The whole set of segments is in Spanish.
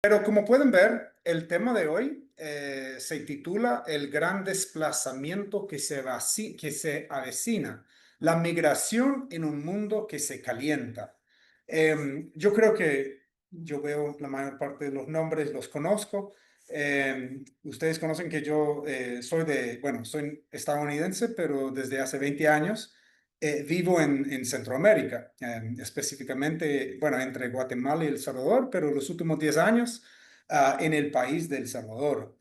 Pero como pueden ver, el tema de hoy se titula El gran desplazamiento que se avecina, la migración en un mundo que se calienta. Yo creo que yo veo la mayor parte de los nombres, los conozco. Ustedes conocen que yo soy estadounidense, pero desde hace 20 años vivo en Centroamérica, específicamente, bueno, entre Guatemala y El Salvador, pero los últimos 10 años en el país de El Salvador.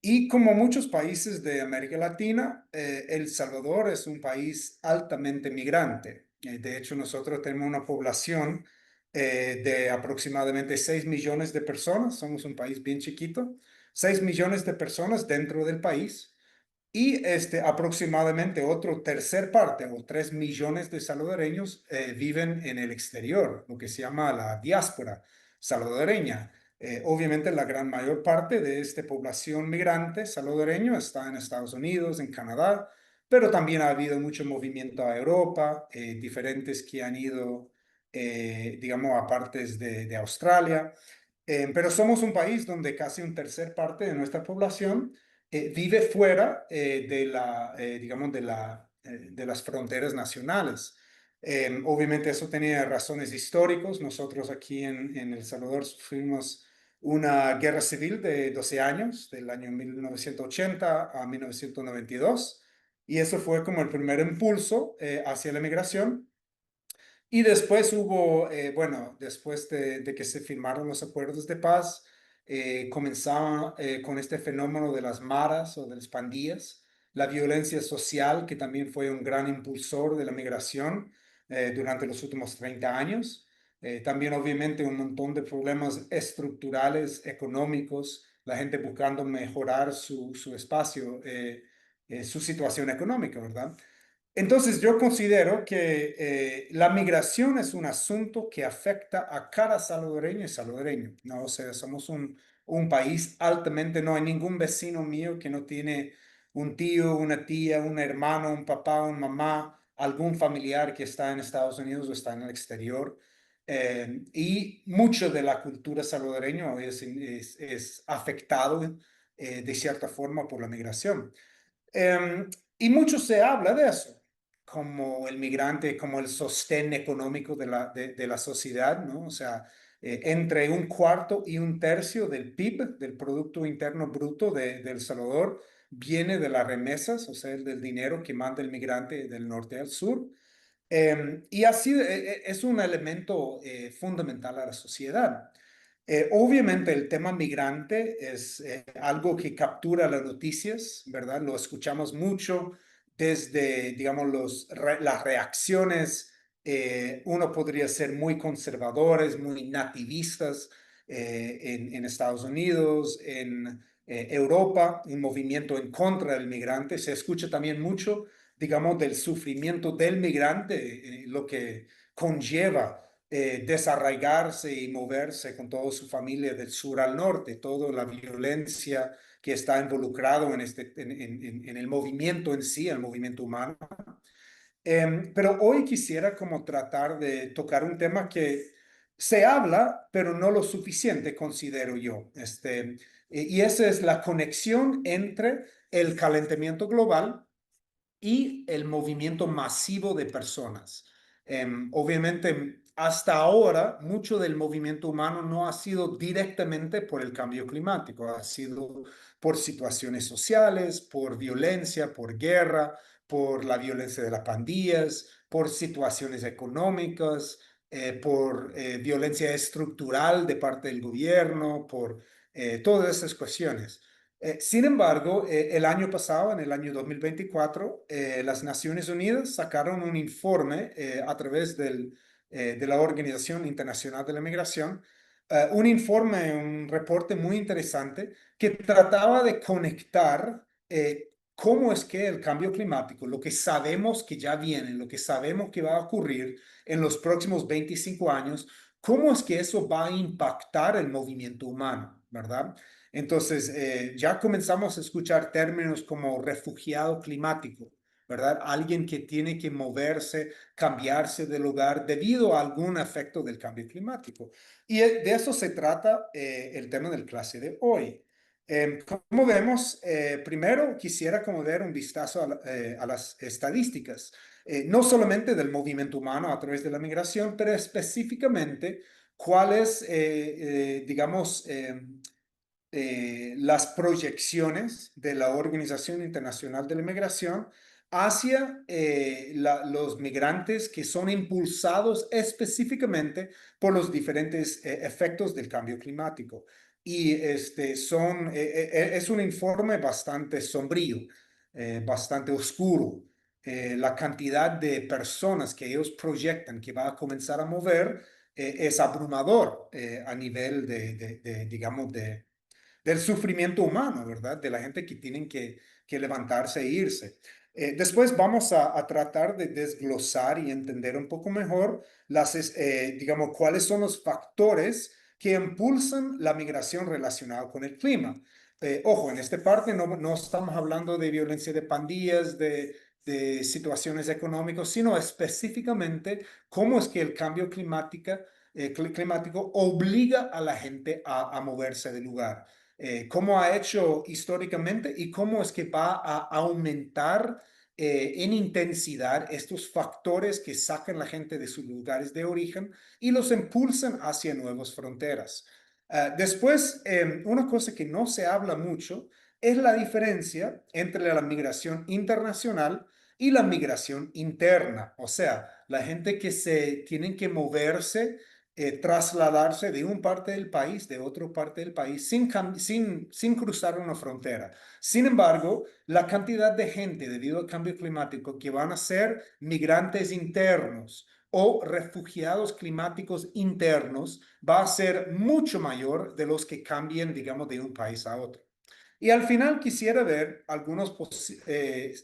Y como muchos países de América Latina, El Salvador es un país altamente migrante. De hecho, nosotros tenemos una población de aproximadamente 6 millones de personas. Somos un país bien chiquito. 6 millones de personas dentro del país. Y aproximadamente otro tercer parte o 3 millones de salvadoreños viven en el exterior, lo que se llama la diáspora salvadoreña. Obviamente la gran mayor parte de esta población migrante salvadoreño está en Estados Unidos, en Canadá, pero también ha habido mucho movimiento a Europa, diferentes que han ido, digamos, a partes de Australia. Pero somos un país donde casi un tercer parte de nuestra población vive fuera digamos, de las fronteras nacionales. Obviamente eso tenía razones históricas. Nosotros aquí en El Salvador sufrimos una guerra civil de 12 años, del año 1980 a 1992, y eso fue como el primer impulso hacia la migración. Y después hubo, bueno, después de que se firmaron los acuerdos de paz, comenzaba con este fenómeno de las maras o de las pandillas, la violencia social, que también fue un gran impulsor de la migración durante los últimos 30 años. También obviamente un montón de problemas estructurales, económicos, la gente buscando mejorar su espacio, su situación económica, ¿verdad? Entonces, yo considero que la migración es un asunto que afecta a cada salvadoreño y salvadoreño, ¿no? O sea, somos un país altamente, no hay ningún vecino mío que no tiene un tío, una tía, un hermano, un papá, una mamá, algún familiar que está en Estados Unidos o está en el exterior. Y mucho de la cultura salvadoreña es afectado de cierta forma por la migración. Y mucho se habla de eso, como el migrante, como el sostén económico de la sociedad, ¿no? O sea, entre un cuarto y un tercio del PIB, del Producto Interno Bruto de El Salvador, viene de las remesas, o sea, del dinero que manda el migrante del norte al sur. Y así es un elemento fundamental a la sociedad. Obviamente el tema migrante es algo que captura las noticias, ¿verdad? Lo escuchamos mucho desde, digamos, las reacciones. Uno podría ser muy conservadores, muy nativistas en Estados Unidos, en Europa, un movimiento en contra del migrante. Se escucha también mucho, digamos, del sufrimiento del migrante, lo que conlleva desarraigarse y moverse con toda su familia del sur al norte, toda la violencia que está involucrado en el movimiento en sí, el movimiento humano. Pero hoy quisiera como tratar de tocar un tema que se habla, pero no lo suficiente, considero yo. Y esa es la conexión entre el calentamiento global y el movimiento masivo de personas. Obviamente, hasta ahora, mucho del movimiento humano no ha sido directamente por el cambio climático, ha sido por situaciones sociales, por violencia, por guerra, por la violencia de las pandillas, por situaciones económicas, por violencia estructural de parte del gobierno, por todas esas cuestiones. Sin embargo, el año pasado, en el año 2024, las Naciones Unidas sacaron un informe a través de la Organización Internacional de la Migración, un informe, un reporte muy interesante que trataba de conectar cómo es que el cambio climático, lo que sabemos que ya viene, lo que sabemos que va a ocurrir en los próximos 25 años, cómo es que eso va a impactar el movimiento humano, ¿verdad? Entonces, ya comenzamos a escuchar términos como refugiado climático, ¿verdad? Alguien que tiene que moverse, cambiarse de lugar debido a algún efecto del cambio climático. Y de eso se trata el tema del clase de hoy. Como vemos, primero quisiera como ver un vistazo a las estadísticas, no solamente del movimiento humano a través de la migración, pero específicamente cuáles, digamos, las proyecciones de la Organización Internacional de la Migración hacia los migrantes que son impulsados específicamente por los diferentes efectos del cambio climático. Y es un informe bastante sombrío, bastante oscuro. La cantidad de personas que ellos proyectan que va a comenzar a mover es abrumador a nivel digamos, del sufrimiento humano, ¿verdad? De la gente que tienen que levantarse e irse. Después vamos a tratar de desglosar y entender un poco mejor digamos, cuáles son los factores que impulsan la migración relacionada con el clima. Ojo, en esta parte no estamos hablando de violencia de pandillas, de situaciones económicas, sino específicamente cómo es que el cambio climático obliga a la gente a moverse de lugar. Cómo ha hecho históricamente y cómo es que va a aumentar en intensidad estos factores que sacan a la gente de sus lugares de origen y los impulsan hacia nuevas fronteras. Después, una cosa que no se habla mucho es la diferencia entre la migración internacional y la migración interna, o sea, la gente que se tienen que moverse, trasladarse de una parte del país, de otra parte del país, sin cruzar una frontera. Sin embargo, la cantidad de gente debido al cambio climático que van a ser migrantes internos o refugiados climáticos internos va a ser mucho mayor de los que cambien, digamos, de un país a otro. Y al final quisiera ver algunos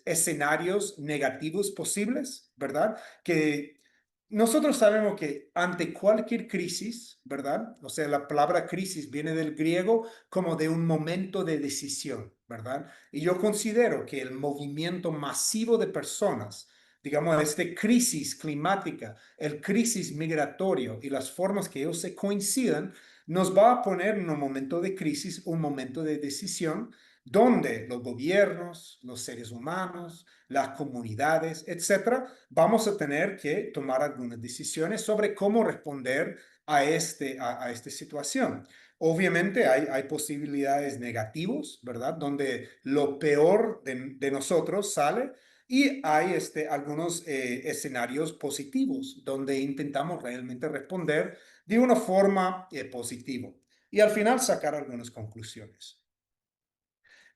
escenarios negativos posibles, ¿verdad? Que nosotros sabemos que ante cualquier crisis, ¿verdad? O sea, la palabra crisis viene del griego como de un momento de decisión, ¿verdad? Y yo considero que el movimiento masivo de personas, digamos, esta crisis climática, el crisis migratorio y las formas que ellos se coincidan, nos va a poner en un momento de crisis, un momento de decisión, donde los gobiernos, los seres humanos, las comunidades, etcétera, vamos a tener que tomar algunas decisiones sobre cómo responder a esta situación. Obviamente hay posibilidades negativas, ¿verdad? Donde lo peor de nosotros sale y hay algunos escenarios positivos donde intentamos realmente responder de una forma positiva y al final sacar algunas conclusiones.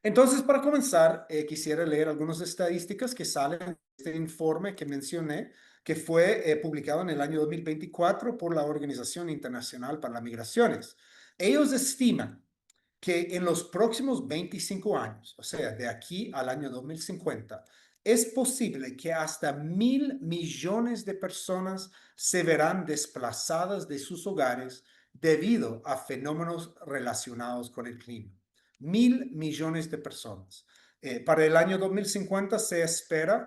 Entonces, para comenzar, quisiera leer algunas estadísticas que salen de este informe que mencioné, que fue publicado en el año 2024 por la Organización Internacional para las Migraciones. Ellos estiman que en los próximos 25 años, o sea, de aquí al año 2050, es posible que hasta 1.000 millones de personas se verán desplazadas de sus hogares debido a fenómenos relacionados con el clima. 1.000 millones de personas. Para el año 2050 se espera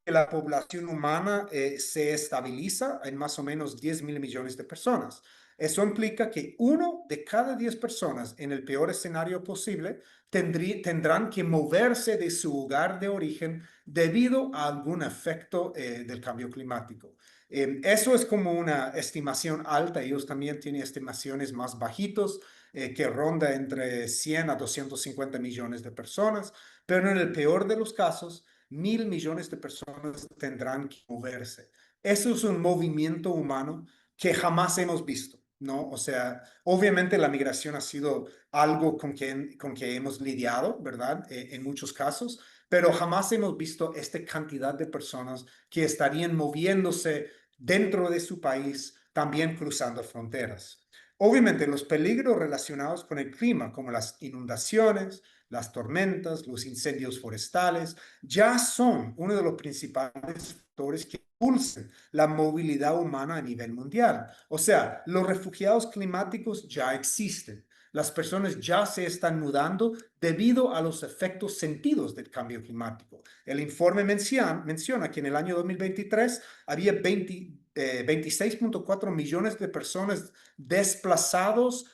que la población humana se estabiliza en más o menos 10.000 millones de personas. Eso implica que uno de cada 10 personas, en el peor escenario posible, tendrán que moverse de su lugar de origen debido a algún efecto del cambio climático. Eso es como una estimación alta. Ellos también tienen estimaciones más bajitos, que ronda entre 100 a 250 millones de personas, pero en el peor de los casos, 1.000 millones de personas tendrán que moverse. Eso es un movimiento humano que jamás hemos visto, ¿no? O sea, obviamente la migración ha sido algo con que hemos lidiado, ¿verdad? En muchos casos, pero jamás hemos visto esta cantidad de personas que estarían moviéndose dentro de su país, también cruzando fronteras. Obviamente, los peligros relacionados con el clima, como las inundaciones, las tormentas, los incendios forestales, ya son uno de los principales factores que impulsan la movilidad humana a nivel mundial. O sea, los refugiados climáticos ya existen. Las personas ya se están mudando debido a los efectos sentidos del cambio climático. El informe menciona que en el año 2023 había 26.4 millones de personas desplazados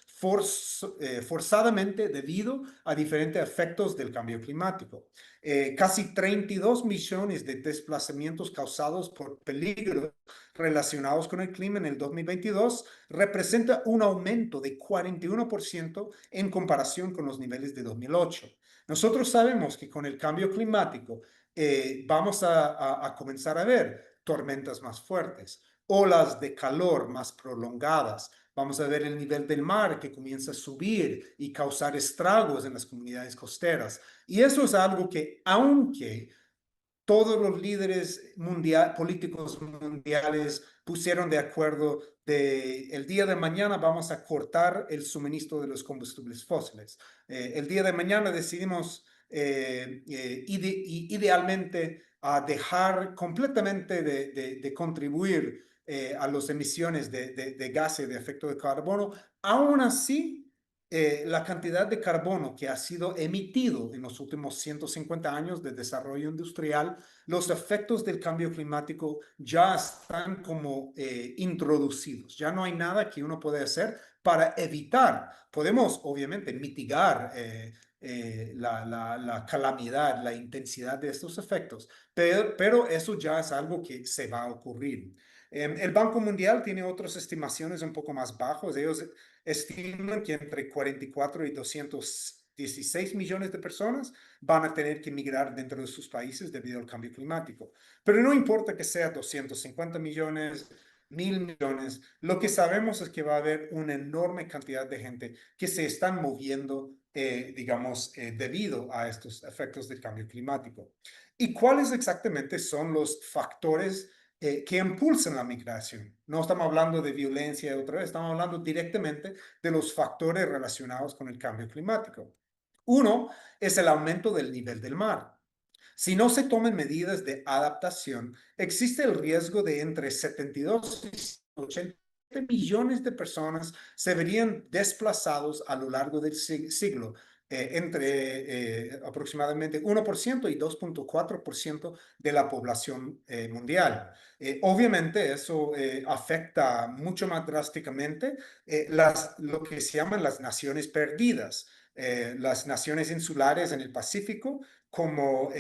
forzadamente debido a diferentes efectos del cambio climático. Casi 32 millones de desplazamientos causados por peligros relacionados con el clima en el 2022 representa un aumento de 41% en comparación con los niveles de 2008. Nosotros sabemos que con el cambio climático vamos a comenzar a ver tormentas más fuertes, olas de calor más prolongadas. Vamos a ver el nivel del mar que comienza a subir y causar estragos en las comunidades costeras. Y eso es algo que, aunque todos los líderes políticos mundiales pusieron de acuerdo de el día de mañana vamos a cortar el suministro de los combustibles fósiles. El día de mañana decidimos idealmente a dejar completamente de contribuir a las emisiones de gases de efecto de carbono. Aún así, la cantidad de carbono que ha sido emitido en los últimos 150 años de desarrollo industrial, los efectos del cambio climático ya están como introducidos. Ya no hay nada que uno pueda hacer para evitar. Podemos, obviamente, mitigar la calamidad, la intensidad de estos efectos, pero eso ya es algo que se va a ocurrir. El Banco Mundial tiene otras estimaciones un poco más bajos. Ellos estiman que entre 44 y 216 millones de personas van a tener que migrar dentro de sus países debido al cambio climático. Pero no importa que sea 250 millones, 1.000 millones, lo que sabemos es que va a haber una enorme cantidad de gente que se están moviendo, digamos, debido a estos efectos del cambio climático. ¿Y cuáles exactamente son los factores que impulsan la migración? No estamos hablando de violencia otra vez, estamos hablando directamente de los factores relacionados con el cambio climático. Uno es el aumento del nivel del mar. Si no se toman medidas de adaptación, existe el riesgo de entre 72 y 80 millones de personas se verían desplazados a lo largo del siglo, entre aproximadamente 1% y 2.4% de la población mundial. Obviamente eso afecta mucho más drásticamente lo que se llaman las naciones perdidas, las naciones insulares en el Pacífico, como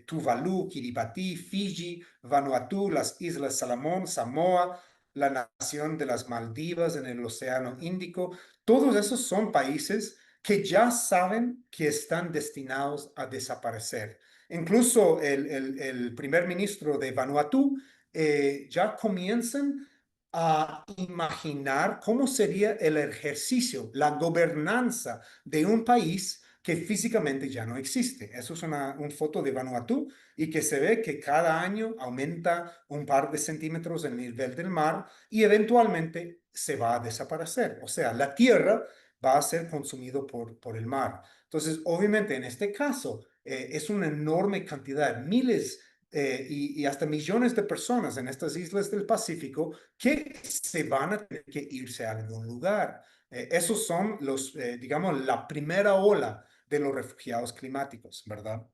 Tuvalu, Kiribati, Fiji, Vanuatu, las Islas Salomón, Samoa, la nación de las Maldivas en el Océano Índico. Todos esos son países que ya saben que están destinados a desaparecer. Incluso el primer ministro de Vanuatu ya comienzan a imaginar cómo sería el ejercicio, la gobernanza de un país que físicamente ya no existe. Eso es una foto de Vanuatu y que se ve que cada año aumenta un par de centímetros el nivel del mar y eventualmente se va a desaparecer. O sea, la tierra va a ser consumido por el mar. Entonces, obviamente, en este caso, es una enorme cantidad, miles y hasta millones de personas en estas islas del Pacífico que se van a tener que irse a algún lugar. Esos son digamos, la primera ola de los refugiados climáticos, ¿verdad?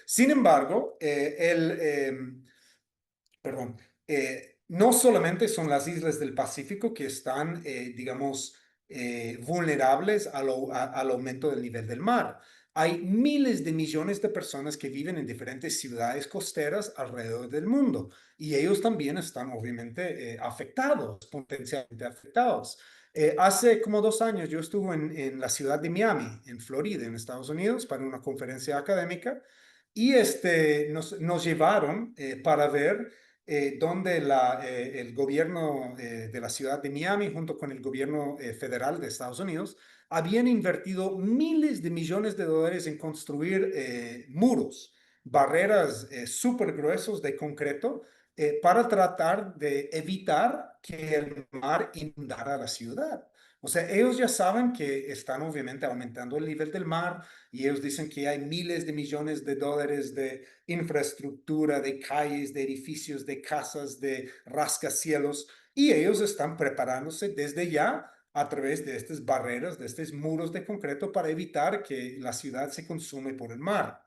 Sin embargo, perdón, no solamente son las islas del Pacífico que están, digamos, vulnerables al aumento del nivel del mar. Hay miles de millones de personas que viven en diferentes ciudades costeras alrededor del mundo y ellos también están obviamente afectados, potencialmente afectados. Hace como 2 años yo estuve en la ciudad de Miami, en Florida, en Estados Unidos, para una conferencia académica y nos llevaron para ver donde el gobierno de la ciudad de Miami, junto con el gobierno federal de Estados Unidos, habían invertido miles de millones de dólares en construir muros, barreras súper gruesos de concreto para tratar de evitar que el mar inundara la ciudad. O sea, ellos ya saben que están obviamente aumentando el nivel del mar y ellos dicen que hay miles de millones de dólares de infraestructura, de calles, de edificios, de casas, de rascacielos, y ellos están preparándose desde ya a través de estas barreras, de estos muros de concreto para evitar que la ciudad se consume por el mar.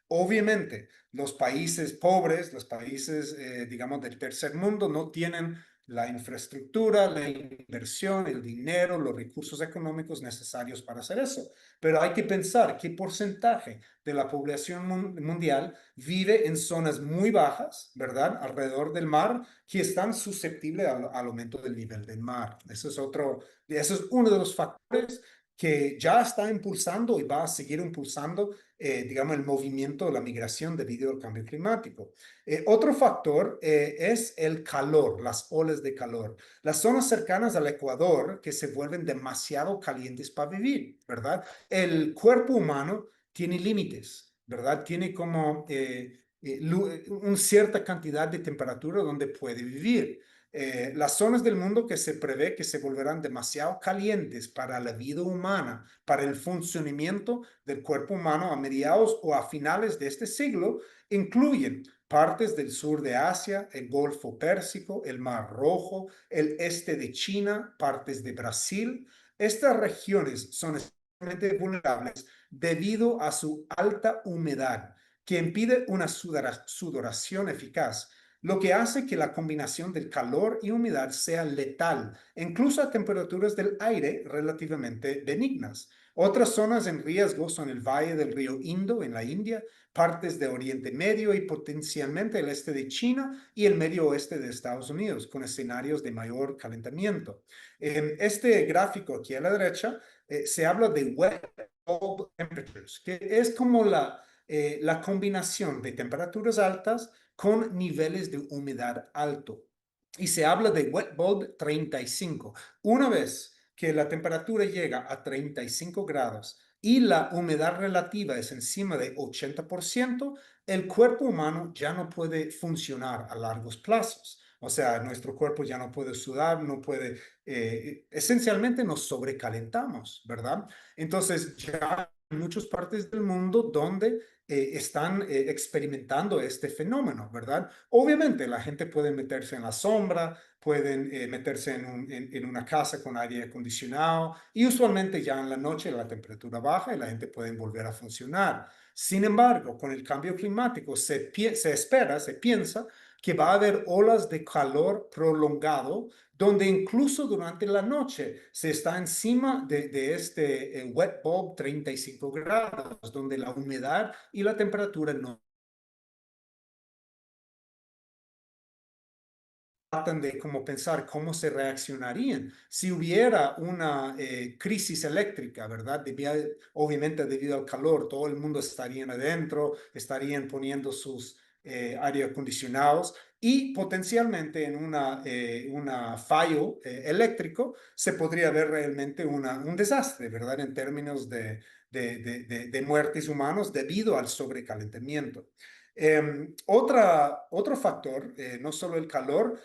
Obviamente, los países pobres, los países, digamos, del tercer mundo no tienen la infraestructura, la inversión, el dinero, los recursos económicos necesarios para hacer eso. Pero hay que pensar qué porcentaje de la población mundial vive en zonas muy bajas, ¿verdad? Alrededor del mar, que están susceptibles al aumento del nivel del mar. Eso es uno de los factores que ya está impulsando y va a seguir impulsando, digamos, el movimiento de la migración debido al cambio climático. Otro factor es el calor, las olas de calor. Las zonas cercanas al Ecuador que se vuelven demasiado calientes para vivir, ¿verdad? El cuerpo humano tiene límites, ¿verdad? Tiene como una cierta cantidad de temperatura donde puede vivir. Las zonas del mundo que se prevé que se volverán demasiado calientes para la vida humana, para el funcionamiento del cuerpo humano a mediados o a finales de este siglo, incluyen partes del sur de Asia, el Golfo Pérsico, el Mar Rojo, el este de China, partes de Brasil. Estas regiones son especialmente vulnerables debido a su alta humedad, que impide una sudoración eficaz, lo que hace que la combinación del calor y humedad sea letal, incluso a temperaturas del aire relativamente benignas. Otras zonas en riesgo son el valle del río Indo en la India, partes de Oriente Medio y potencialmente el este de China y el medio oeste de Estados Unidos, con escenarios de mayor calentamiento. En este gráfico aquí a la derecha se habla de wet bulb temperatures, que es como la combinación de temperaturas altas con niveles de humedad alto. Y se habla de wet bulb 35. Una vez que la temperatura llega a 35 grados y la humedad relativa es encima de 80%, el cuerpo humano ya no puede funcionar a largos plazos. O sea, nuestro cuerpo ya no puede sudar, no puede, esencialmente nos sobrecalentamos, ¿verdad? Entonces, ya hay muchas partes del mundo donde están experimentando este fenómeno, ¿verdad? Obviamente la gente puede meterse en la sombra, pueden meterse en una casa con aire acondicionado y usualmente ya en la noche la temperatura baja y la gente puede volver a funcionar. Sin embargo, con el cambio climático se espera, se piensa que va a haber olas de calor prolongado donde incluso durante la noche se está encima de este wet bulb 35 grados, donde la humedad y la temperatura no tratan de como pensar cómo se reaccionarían si hubiera una crisis eléctrica, ¿verdad? Obviamente debido al calor, todo el mundo estaría adentro, estarían poniendo sus aire acondicionados y potencialmente en una fallo eléctrico se podría ver realmente un desastre, ¿verdad? En términos de muertes humanos debido al sobrecalentamiento. Otro factor, no solo el calor,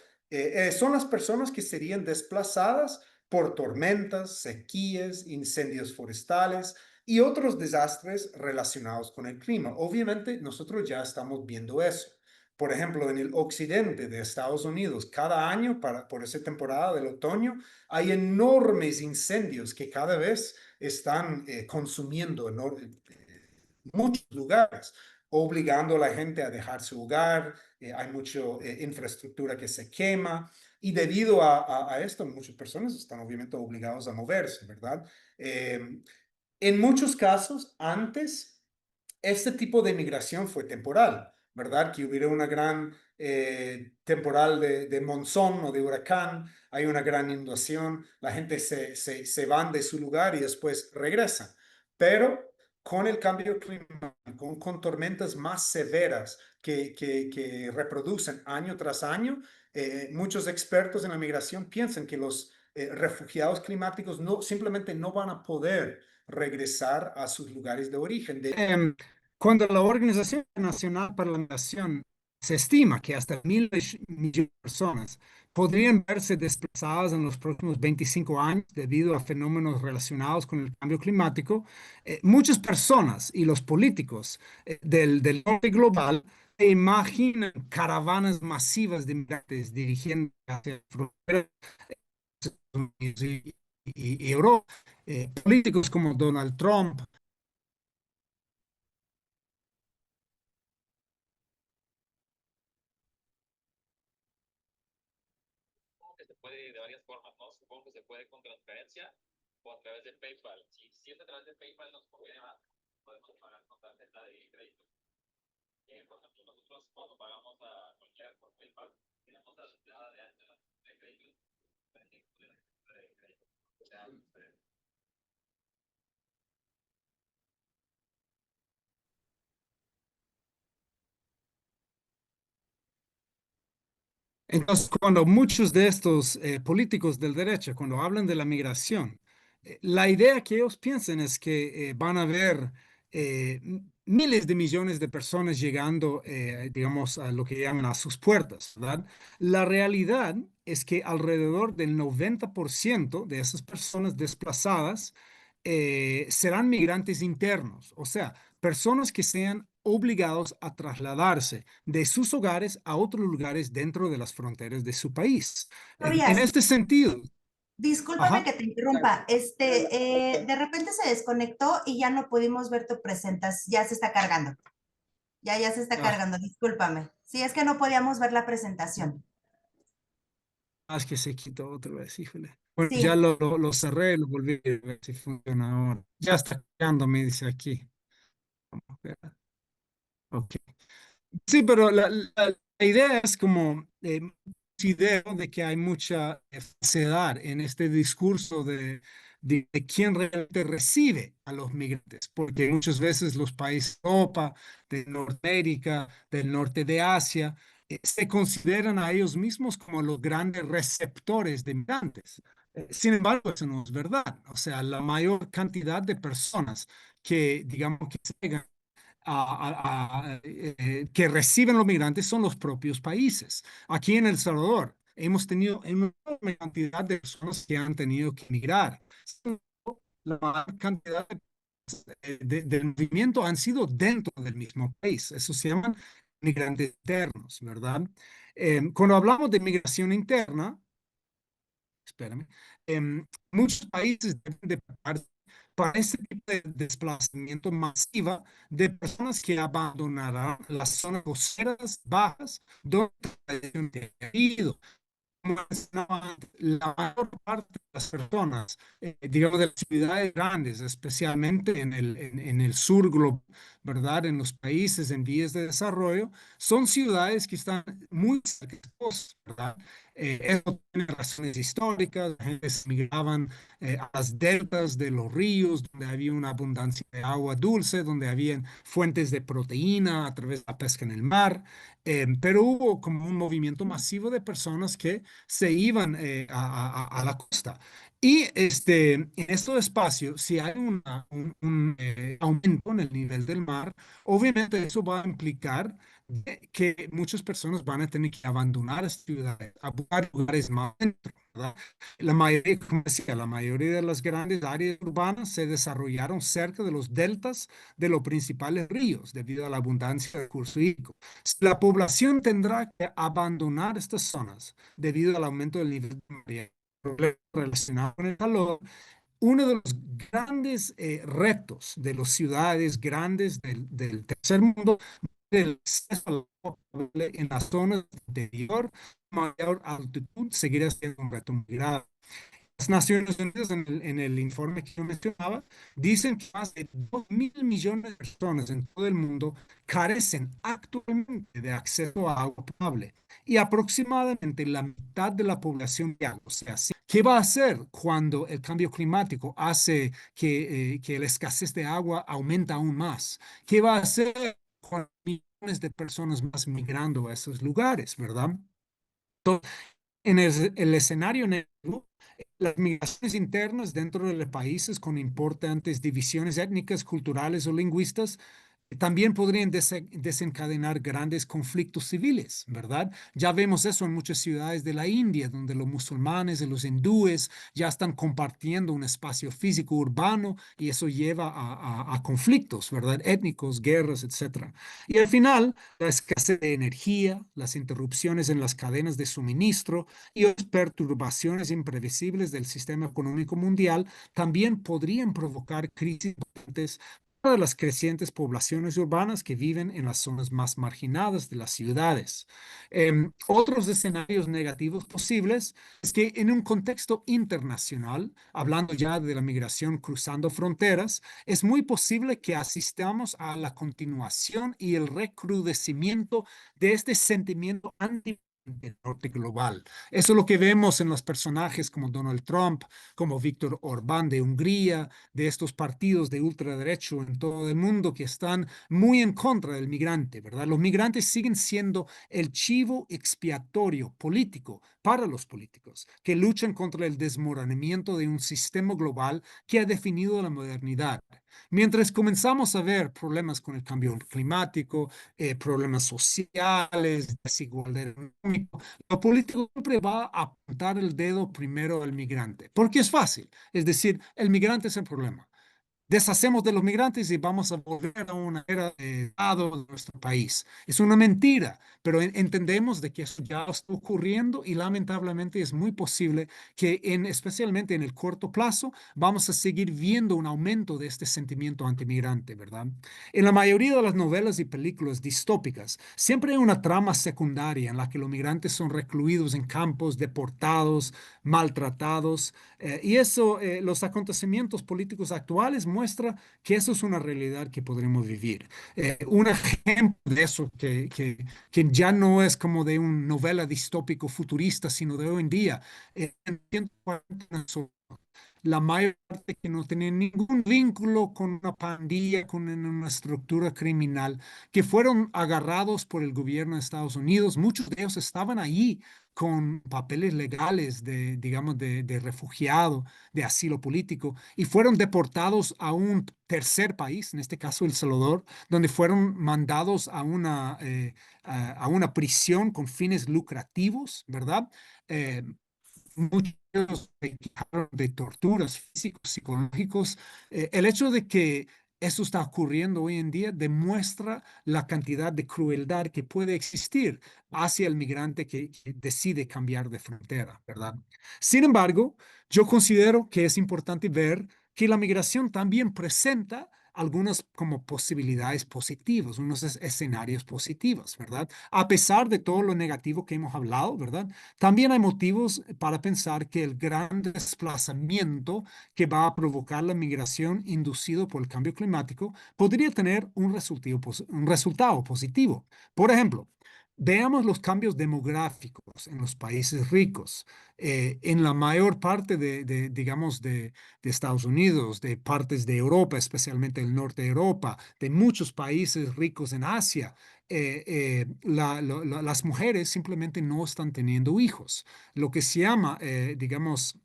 son las personas que serían desplazadas por tormentas, sequías, incendios forestales y otros desastres relacionados con el clima. Obviamente, nosotros ya estamos viendo eso. Por ejemplo, en el occidente de Estados Unidos, cada año por esa temporada del otoño, hay enormes incendios que cada vez están consumiendo muchos lugares, obligando a la gente a dejar su hogar, hay mucha infraestructura que se quema y debido a esto muchas personas están obviamente obligados a moverse, ¿verdad? En muchos casos, antes, este tipo de migración fue temporal, ¿verdad? Que hubiera una gran temporal de monzón o de huracán, hay una gran inundación, la gente se van de su lugar y después regresan. Pero con el cambio climático, con tormentas más severas que reproducen año tras año, muchos expertos en la migración piensan que los refugiados climáticos simplemente no van a poder regresar a sus lugares de origen. Cuando la Organización Nacional para la Migración se estima que hasta 1.000 millones de personas podrían verse desplazadas en los próximos 25 años debido a fenómenos relacionados con el cambio climático, muchas personas y los políticos del norte global se imaginan caravanas masivas de migrantes dirigiendo hacia fronteras y Europa. Políticos como Donald Trump. Que se puede de varias formas, ¿no? Supongo que se puede con transferencia o a través de PayPal. Si es a través de PayPal, nos conviene más. Podemos pagar con tarjeta de crédito. Por ejemplo, nosotros cuando pagamos a cualquier por PayPal, tenemos la entrada de alta de crédito. De crédito. O sea, Entonces, cuando muchos de estos políticos del derecho, cuando hablan de la migración, la idea que ellos piensan es que van a haber miles de millones de personas llegando, digamos, a lo que llaman a sus puertas, ¿verdad? La realidad es que alrededor del 90% de esas personas desplazadas serán migrantes internos, o sea, personas que sean obligados a trasladarse de sus hogares a otros lugares dentro de las fronteras de su país. En Tobias, este sentido, discúlpame ajá, que te interrumpa. De repente se desconectó y ya no pudimos ver tu presentación. Ya se está cargando. Ya se está ah, cargando. Discúlpame. Sí, es que no podíamos ver la presentación. es que se quitó otra vez, híjole. Bueno, ya Sí. lo cerré, lo volví a ver si funciona ahora. Ya está cargando, me dice aquí. Vamos a ver. Ok. Sí, pero la idea es como, considero de que hay mucha falsedad en este discurso de quién realmente recibe a los migrantes, porque muchas veces los países de Europa, de Norteamérica, del norte de Asia, se consideran a ellos mismos como los grandes receptores de migrantes. Sin embargo, eso no es verdad. O sea, la mayor cantidad de personas que, digamos, que llegan que reciben los migrantes son los propios países. Aquí en El Salvador hemos tenido una enorme cantidad de personas que han tenido que emigrar. La mayor cantidad del movimiento han sido dentro del mismo país. Eso se llaman migrantes internos, ¿verdad? Cuando hablamos de migración interna, espérame, muchos países deben de prepararse para este tipo de desplazamiento masiva de personas que abandonarán las zonas costeras bajas donde han vivido. Como mencionaba antes, la mayor parte de las personas, digamos, de las ciudades grandes, especialmente en el sur global, ¿verdad? En los países en vías de desarrollo, son ciudades que están muy cerca de costa, ¿verdad? Eso tiene razones históricas, la gente se migraban a las deltas de los ríos, donde había una abundancia de agua dulce, donde habían fuentes de proteína a través de la pesca en el mar, pero hubo como un movimiento masivo de personas que se iban a la costa. Y en estos espacios, si hay un aumento en el nivel del mar, obviamente eso va a implicar que muchas personas van a tener que abandonar las ciudades, a buscar lugares más dentro, ¿verdad? La mayoría, como decía, la mayoría de las grandes áreas urbanas se desarrollaron cerca de los deltas de los principales ríos debido a la abundancia de recursos hídricos. La población tendrá que abandonar estas zonas debido al aumento del nivel de mar, problemas relacionados con el calor. Uno de los grandes retos de las ciudades grandes del tercer mundo el acceso al agua potable en las zonas de interior, mayor altitud, seguirá siendo un reto muy grave. Las Naciones Unidas, en el informe que yo mencionaba, dicen que más de 2.000 millones de personas en todo el mundo carecen actualmente de acceso a agua potable y aproximadamente la mitad de la población mundial. O sea, ¿qué va a hacer cuando el cambio climático hace que la escasez de agua aumenta aún más? ¿Qué va a hacer cuando millones de personas más migrando a esos lugares, verdad? Entonces, en el escenario negro, las migraciones internas dentro de los países con importantes divisiones étnicas, culturales o lingüistas también podrían desencadenar grandes conflictos civiles, ¿verdad? Ya vemos eso en muchas ciudades de la India, donde los musulmanes y los hindúes ya están compartiendo un espacio físico urbano y eso lleva a conflictos, ¿verdad? Étnicos, guerras, etcétera. Y al final, la escasez de energía, las interrupciones en las cadenas de suministro y otras perturbaciones imprevisibles del sistema económico mundial también podrían provocar crisis importantes de las crecientes poblaciones urbanas que viven en las zonas más marginadas de las ciudades. Otros escenarios negativos posibles es que en un contexto internacional, hablando ya de la migración cruzando fronteras, es muy posible que asistamos a la continuación y el recrudecimiento de este sentimiento anti del norte global. Eso es lo que vemos en los personajes como Donald Trump, como Víctor Orbán de Hungría, de estos partidos de ultraderecho en todo el mundo que están muy en contra del migrante, ¿verdad? Los migrantes siguen siendo el chivo expiatorio político para los políticos que luchan contra el desmoronamiento de un sistema global que ha definido la modernidad. Mientras comenzamos a ver problemas con el cambio climático, problemas sociales, desigualdad económica, lo político siempre va a apuntar el dedo primero al migrante, porque es fácil. Es decir, el migrante es el problema. Deshacemos de los migrantes y vamos a volver a una era de Estado de nuestro país. Es una mentira, pero entendemos de que eso ya está ocurriendo y lamentablemente es muy posible que especialmente en el corto plazo vamos a seguir viendo un aumento de este sentimiento antimigrante, ¿verdad? En la mayoría de las novelas y películas distópicas siempre hay una trama secundaria en la que los migrantes son recluidos en campos, deportados, maltratados y eso, los acontecimientos políticos actuales muestra que eso es una realidad que podremos vivir. Un ejemplo de eso que ya no es como de una novela distópico futurista, sino de hoy en día. En 140 la mayor parte que no tenían ningún vínculo con una pandilla, con una estructura criminal, que fueron agarrados por el gobierno de Estados Unidos. Muchos de ellos estaban allí con papeles legales de, digamos, de refugiado, de asilo político, y fueron deportados a un tercer país, en este caso El Salvador, donde fueron mandados a una prisión con fines lucrativos, ¿verdad? Eh, Muchos se quejaron de torturas físicos, psicológicos. El hecho de que eso está ocurriendo hoy en día demuestra la cantidad de crueldad que puede existir hacia el migrante que decide cambiar de frontera, ¿verdad? Sin embargo, yo considero que es importante ver que la migración también presenta algunas como posibilidades positivas, unos escenarios positivos, ¿verdad? A pesar de todo lo negativo que hemos hablado, ¿verdad? También hay motivos para pensar que el gran desplazamiento que va a provocar la migración inducido por el cambio climático podría tener un resultado positivo. Por ejemplo, veamos los cambios demográficos en los países ricos. En la mayor parte digamos, de Estados Unidos, de partes de Europa, especialmente el norte de Europa, de muchos países ricos en Asia, las mujeres simplemente no están teniendo hijos. Lo que se llama, digamos,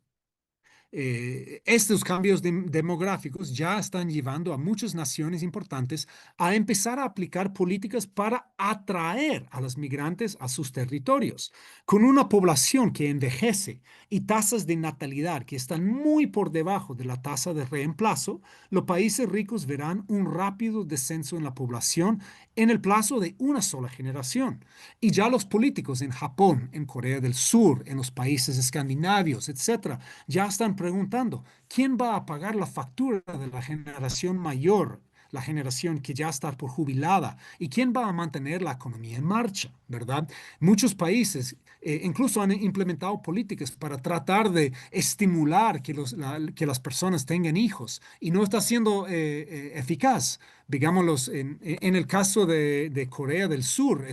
estos cambios demográficos ya están llevando a muchas naciones importantes a empezar a aplicar políticas para atraer a los migrantes a sus territorios. Con una población que envejece y tasas de natalidad que están muy por debajo de la tasa de reemplazo, los países ricos verán un rápido descenso en la población en el plazo de una sola generación. Y ya los políticos en Japón, en Corea del Sur, en los países escandinavios, etcétera, ya están preguntando, ¿quién va a pagar la factura de la generación mayor, la generación que ya está por jubilada? ¿Y quién va a mantener la economía en marcha? ¿Verdad? Muchos países incluso han implementado políticas para tratar de estimular que las personas tengan hijos y no está siendo eficaz. Digámoslos, en el caso de Corea del Sur,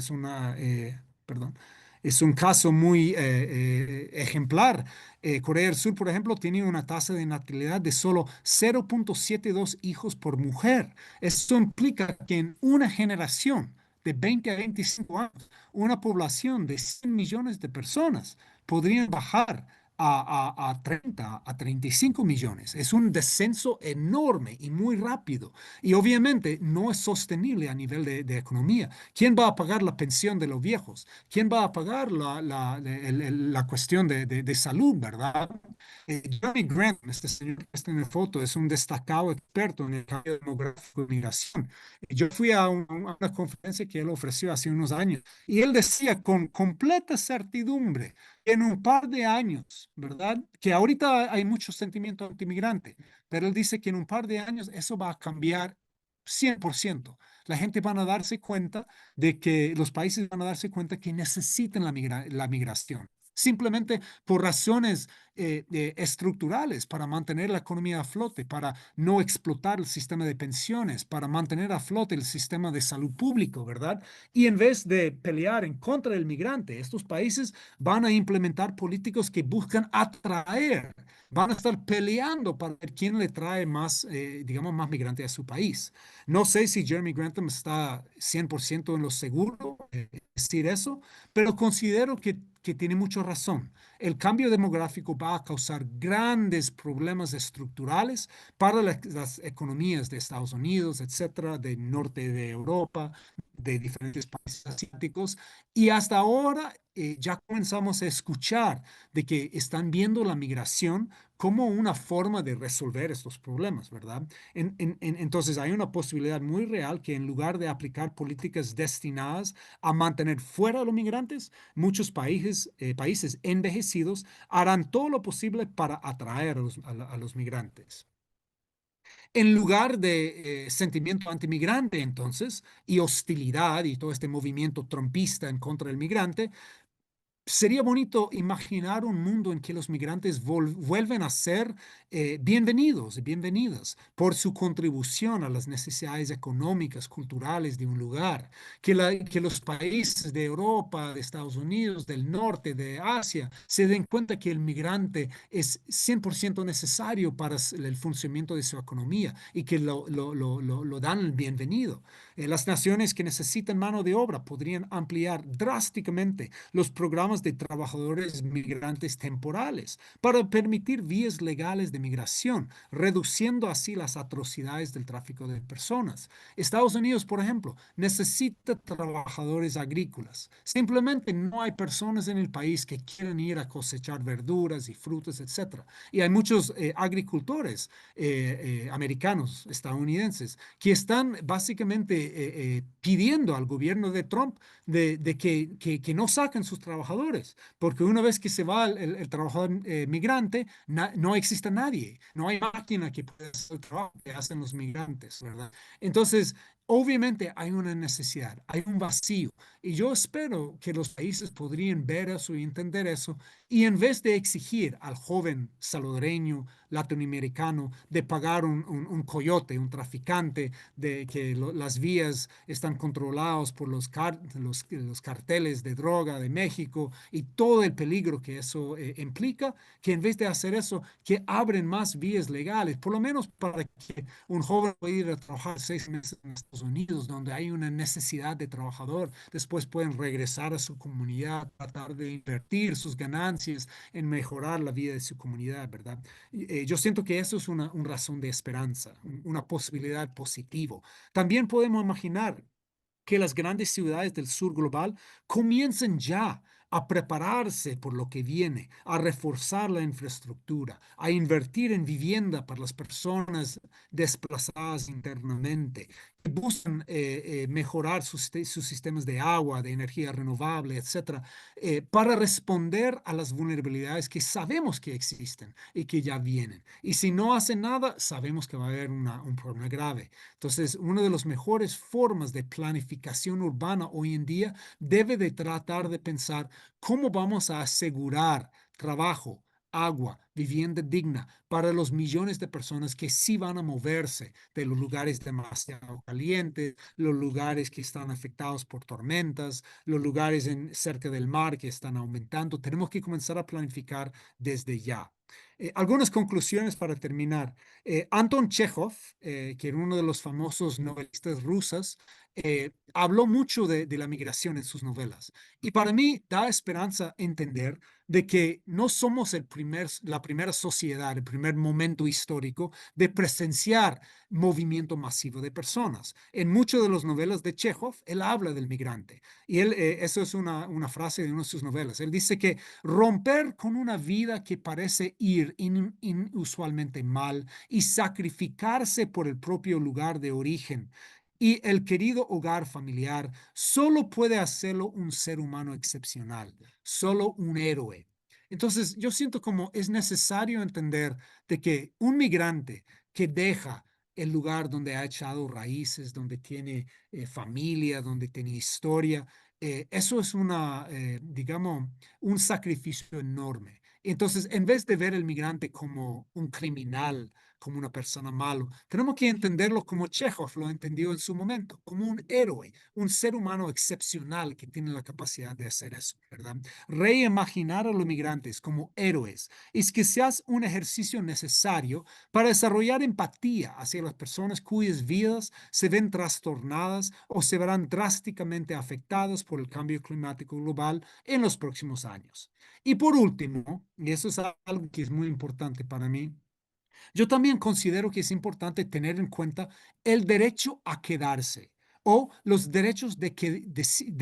perdón, es un caso muy ejemplar. Corea del Sur, por ejemplo, tiene una tasa de natalidad de solo 0,72 hijos por mujer. Esto implica que en una generación de 20 a 25 años, una población de 100 millones de personas podrían bajar a 30, a 35 millones. Es un descenso enorme y muy rápido. Y obviamente no es sostenible a nivel de economía. ¿Quién va a pagar la pensión de los viejos? ¿Quién va a pagar la cuestión de salud, verdad? Jeremy Grant, este señor que está en la foto, es un destacado experto en el cambio demográfico y migración. Yo fui a una conferencia que él ofreció hace unos años y él decía con completa certidumbre que en un par de años, ¿verdad? Que ahorita hay mucho sentimiento antimigrante, pero él dice que en un par de años eso va a cambiar 100%. La gente van a darse cuenta de que los países van a darse cuenta que necesitan la migración. Simplemente por razones estructurales para mantener la economía a flote, para no explotar el sistema de pensiones, para mantener a flote el sistema de salud público, ¿verdad? Y en vez de pelear en contra del migrante, estos países van a implementar políticos que buscan atraer, van a estar peleando para ver quién le trae más, digamos, más migrante a su país. No sé si Jeremy Grantham está 100% en lo seguro de decir eso, pero considero que tiene mucha razón. El cambio demográfico va a causar grandes problemas estructurales para las economías de Estados Unidos, etcétera, del norte de Europa, de diferentes países asiáticos. Y hasta ahora ya comenzamos a escuchar de que están viendo la migración como una forma de resolver estos problemas, ¿verdad? Entonces hay una posibilidad muy real que en lugar de aplicar políticas destinadas a mantener fuera a los migrantes, muchos países envejecidos harán todo lo posible para atraer a los migrantes. En lugar de sentimiento antimigrante, entonces, y hostilidad y todo este movimiento trumpista en contra del migrante, sería bonito imaginar un mundo en que los migrantes vuelven a ser bienvenidos y bienvenidas por su contribución a las necesidades económicas, culturales de un lugar, que los países de Europa, de Estados Unidos, del norte, de Asia, se den cuenta que el migrante es 100% necesario para el funcionamiento de su economía y que lo dan el bienvenido. Las naciones que necesitan mano de obra podrían ampliar drásticamente los programas de trabajadores migrantes temporales para permitir vías legales de migración, reduciendo así las atrocidades del tráfico de personas. Estados Unidos, por ejemplo, necesita trabajadores agrícolas. Simplemente no hay personas en el país que quieran ir a cosechar verduras y frutas, etcétera. Y hay muchos agricultores americanos, estadounidenses, que están básicamente pidiendo al gobierno de Trump de que no saquen sus trabajadores, porque una vez que se va el trabajador migrante, no existe nadie, no hay máquina que pueda hacer el trabajo que hacen los migrantes, ¿verdad? Entonces, obviamente hay una necesidad, hay un vacío, y yo espero que los países podrían ver eso y entender eso, y en vez de exigir al joven salvadoreño, latinoamericano, de pagar un coyote, un traficante, de que las vías están controladas por los carteles de droga de México y todo el peligro que eso implica, que en vez de hacer eso, que abren más vías legales, por lo menos para que un joven pueda ir a trabajar 6 meses en Estados Unidos, donde hay una necesidad de trabajador, después pueden regresar a su comunidad, tratar de invertir sus ganancias en mejorar la vida de su comunidad, ¿verdad? Yo siento que eso es una razón de esperanza, una posibilidad positiva. También podemos imaginar que las grandes ciudades del sur global comiencen ya a prepararse por lo que viene, a reforzar la infraestructura, a invertir en vivienda para las personas desplazadas internamente, que buscan mejorar sus sistemas de agua, de energía renovable, etcétera, para responder a las vulnerabilidades que sabemos que existen y que ya vienen. Y si no hacen nada, sabemos que va a haber un problema grave. Entonces, una de las mejores formas de planificación urbana hoy en día debe de tratar de pensar cómo vamos a asegurar trabajo, agua, vivienda digna para los millones de personas que sí van a moverse de los lugares demasiado calientes, los lugares que están afectados por tormentas, los lugares cerca del mar que están aumentando. Tenemos que comenzar a planificar desde ya. Algunas conclusiones para terminar. Anton Chekhov, que era uno de los famosos novelistas rusos, habló mucho de la migración en sus novelas. Y para mí da esperanza entender de que no somos la primera sociedad, el primer momento histórico de presenciar movimiento masivo de personas. En muchas de las novelas de Chekhov, él habla del migrante. Y eso es una frase de una de sus novelas. Él dice que romper con una vida que parece ir inusualmente mal y sacrificarse por el propio lugar de origen y el querido hogar familiar, solo puede hacerlo un ser humano excepcional, solo un héroe. Entonces, yo siento como es necesario entender de que un migrante que deja el lugar donde ha echado raíces, donde tiene familia, donde tiene historia, eso es digamos, un sacrificio enorme. Entonces, en vez de ver el migrante como un criminal, como una persona malo, tenemos que entenderlo como Chekhov lo entendió en su momento, como un héroe, un ser humano excepcional que tiene la capacidad de hacer eso, ¿verdad? Reimaginar a los migrantes como héroes es que seas un ejercicio necesario para desarrollar empatía hacia las personas cuyas vidas se ven trastornadas o se verán drásticamente afectadas por el cambio climático global en los próximos años. Y por último, y eso es algo que es muy importante para mí, yo también considero que es importante tener en cuenta el derecho a quedarse o los derechos de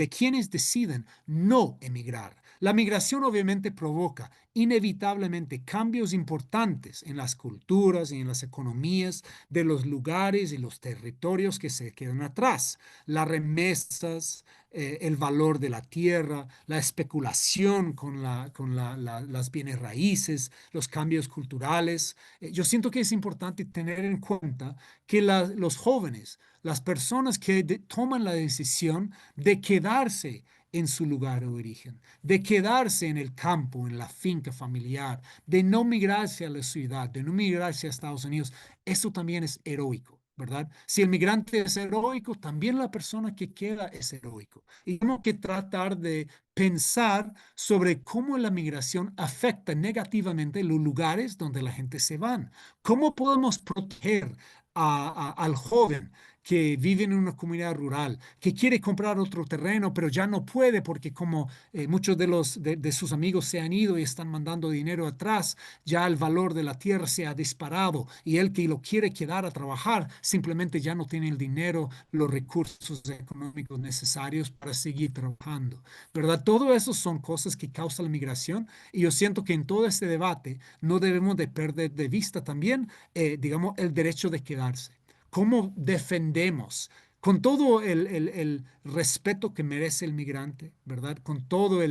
quienes deciden no emigrar. La migración obviamente provoca inevitablemente cambios importantes en las culturas y en las economías de los lugares y los territorios que se quedan atrás. Las remesas, el valor de la tierra, la especulación con las bienes raíces, los cambios culturales. Yo siento que es importante tener en cuenta que los jóvenes, las personas que toman la decisión de quedarse en su lugar de origen, de quedarse en el campo, en la finca familiar, de no migrarse a la ciudad, de no migrarse a Estados Unidos, eso también es heroico, ¿verdad? Si el migrante es heroico, también la persona que queda es heroico. Y tenemos que tratar de pensar sobre cómo la migración afecta negativamente los lugares donde la gente se va. ¿Cómo podemos proteger al joven que vive en una comunidad rural, que quiere comprar otro terreno, pero ya no puede porque como muchos de sus amigos se han ido y están mandando dinero atrás, ya el valor de la tierra se ha disparado y el que lo quiere quedar a trabajar simplemente ya no tiene el dinero, los recursos económicos necesarios para seguir trabajando, ¿verdad? Todo eso son cosas que causan la migración y yo siento que en todo este debate no debemos de perder de vista también, digamos, el derecho de quedarse. ¿Cómo defendemos? Con todo el respeto que merece el migrante, ¿verdad? Con todo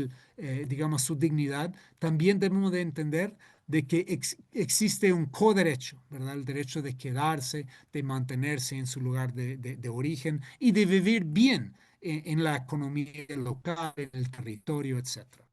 digamos, su dignidad, también debemos de entender de que existe un coderecho, ¿verdad? El derecho de quedarse, de mantenerse en su lugar de origen y de vivir bien en la economía local, en el territorio, etcétera.